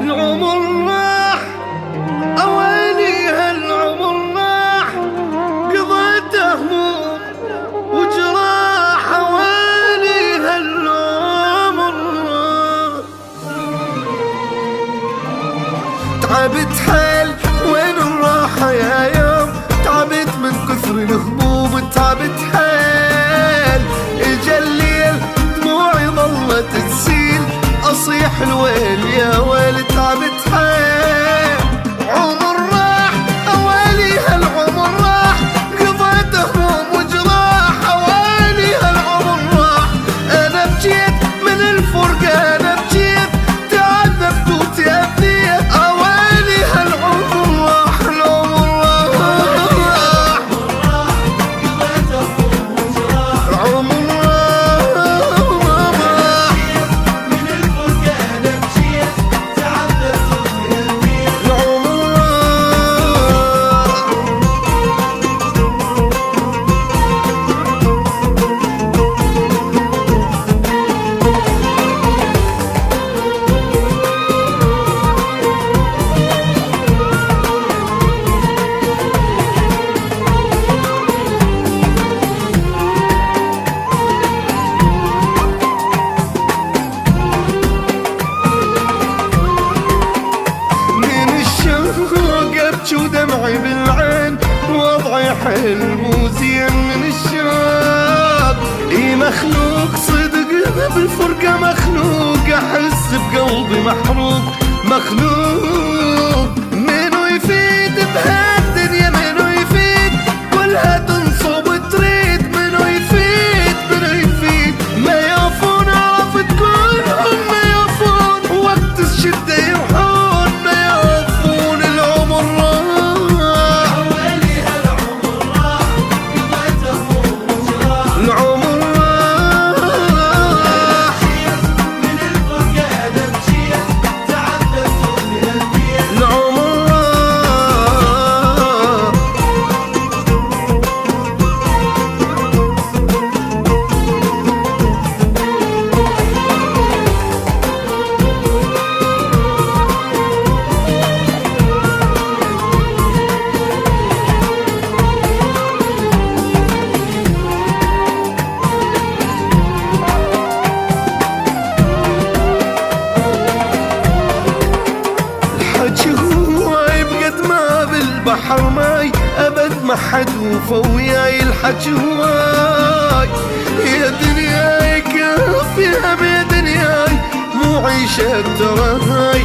العمر راح أواني هالعمر راح، قضيت هموم وجراح أواني هالعمر راح. تعبت حيل وين الراحة يا يوم، تعبت من كثر الهموم تعبت حيل. اجا الليل دموعي ظلت تسيل، أصيح الويل يا ويل تعبت حيل. عمر راح أوالي هالعمر راح، قضيت هموم وجراح أوالي هالعمر راح. أنا بجيت من الفرقة أنا بجيت، تعذبت وتأذيت أوالي هالعمر راح. العمر راح قضيت هموم وجراح، العمر ودمعي بالعين، وضعي حيل مو زين من الشوق. اي مخلوق صدق بالفرقة مخلوق، احس بقلبي محروق مخلوق. منو يفيد بهالدنيا منو يفيد، كلها تنصب تريد. منو يفيد منو يفيد، ما يوفون عرفت كلهم ما يوفون، وقت الشدة يروحون ما يوفون. العمر البحر ماي أبد ما حد وفى وياي. الحكي هواي يا دنياي كافيها بيا دنياي، مو عيشة ترى هاي